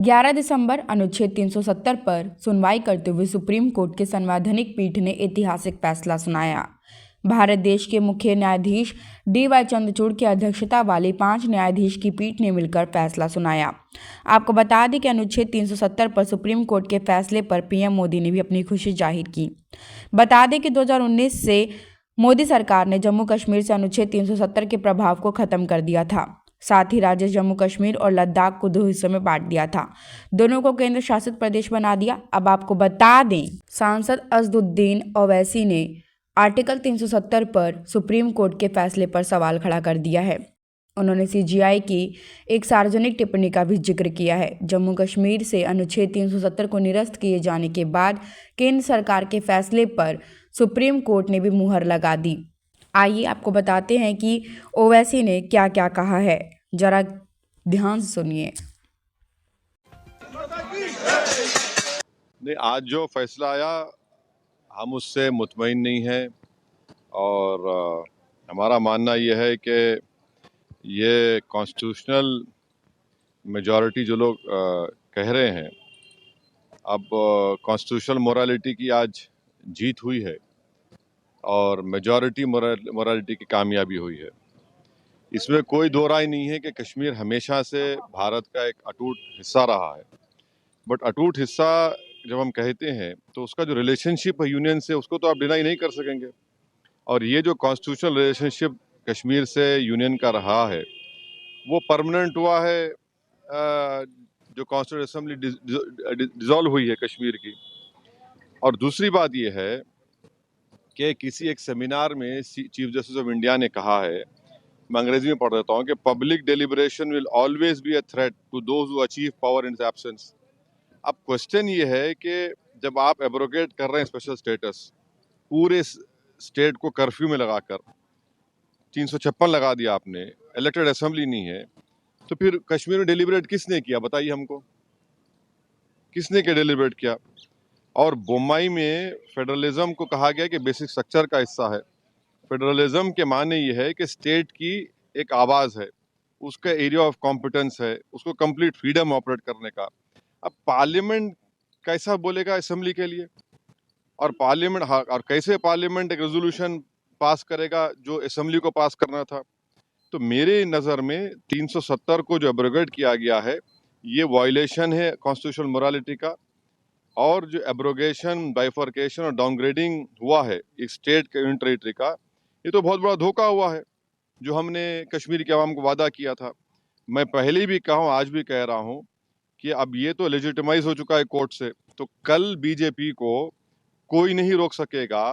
11 दिसंबर अनुच्छेद 370 पर सुनवाई करते हुए सुप्रीम कोर्ट के संवैधानिक पीठ ने ऐतिहासिक फैसला सुनाया। भारत देश के मुख्य न्यायाधीश डी.वाई. चंद्रचूड़ की अध्यक्षता वाली 5 न्यायाधीश की पीठ ने मिलकर फैसला सुनाया। आपको बता दें कि अनुच्छेद 370 पर सुप्रीम कोर्ट के फैसले पर पीएम मोदी ने भी अपनी खुशी जाहिर की। बता दें कि 2019 से मोदी सरकार ने जम्मू कश्मीर से अनुच्छेद 370 के प्रभाव को खत्म कर दिया था। साथ ही राज्य जम्मू कश्मीर और लद्दाख को 2 हिस्सों में बांट दिया था। दोनों को केंद्र शासित प्रदेश बना दिया। अब आपको बता दें, सांसद असदुद्दीन ओवैसी ने आर्टिकल 370 पर सुप्रीम कोर्ट के फैसले पर सवाल खड़ा कर दिया है। उन्होंने सीजीआई की एक सार्वजनिक टिप्पणी का भी जिक्र किया है। जम्मू कश्मीर से अनुच्छेद 370 को निरस्त किए जाने के बाद केंद्र सरकार के फैसले पर सुप्रीम कोर्ट ने भी मुहर लगा दी। आइए आपको बताते हैं कि ओवैसी ने क्या क्या कहा है, जरा ध्यान से सुनिए। नहीं, आज जो फैसला आया हम उससे मुतमईन नहीं हैं और हमारा मानना यह है कि ये कॉन्स्टिट्यूशनल मेजॉरिटी जो लोग कह रहे हैं, अब कॉन्स्टिट्यूशनल मोरालिटी की आज जीत हुई है और मेजॉरिटी मोरालिटी की कामयाबी हुई है। इसमें कोई दो राय नहीं है कि कश्मीर हमेशा से भारत का एक अटूट हिस्सा रहा है। बट अटूट हिस्सा जब हम कहते हैं तो उसका जो रिलेशनशिप है यूनियन से, उसको तो आप डिनाई नहीं कर सकेंगे। और ये जो कॉन्स्टिट्यूशनल रिलेशनशिप कश्मीर से यूनियन का रहा है वो परमानेंट हुआ है। जो कॉन्स्टिट्यूंट असेंबली डिसॉल्व हुई है कश्मीर की। और दूसरी बात ये है कि किसी एक सेमिनार में चीफ जस्टिस ऑफ इंडिया ने कहा है, मैं अंग्रेजी में पढ़ देता हूँ, कि public deliberation will always be a threat to those who achieve power in absence. अब क्वेश्चन ये है कि जब आप एब्रोगेट कर रहे हैं स्पेशल स्टेटस, पूरे स्टेट को कर्फ्यू में लगाकर 356 लगा दिया आपने, इलेक्टेड असेंबली नहीं है, तो फिर कश्मीर में डेलिब्रेट किसने किया बताइए हमको, किसने क्या डेलिब्रेट किया? और बोम्बई में फेडरलिज्म को कहा गया कि बेसिक स्ट्रक्चर का हिस्सा है। फेडरलिज्म के माने ये है कि स्टेट की एक आवाज़ है, उसका एरिया ऑफ कॉम्पिटेंस है, उसको कंप्लीट फ्रीडम ऑपरेट करने का। अब पार्लियामेंट कैसा बोलेगा असेंबली के लिए? और पार्लियामेंट और कैसे पार्लियामेंट एक रेजोल्यूशन पास करेगा जो असेंबली को पास करना था? तो मेरे नज़र में 370 को जो एब्रोगेट किया गया है ये वायलेशन है कॉन्स्टिट्यूशनल मोरालिटी का। और जो एब्रोगेशन, बाइफर्केशन और डाउनग्रेडिंग हुआ है एक स्टेट के यूनियन टेरिटरी का, ये तो बहुत बड़ा धोखा हुआ है जो हमने कश्मीर के अवाम को वादा किया था। मैं पहले भी कहा हूँ, आज भी कह रहा हूँ कि अब ये तो लेजिटिमाइज हो चुका है कोर्ट से, तो कल बीजेपी को कोई नहीं रोक सकेगा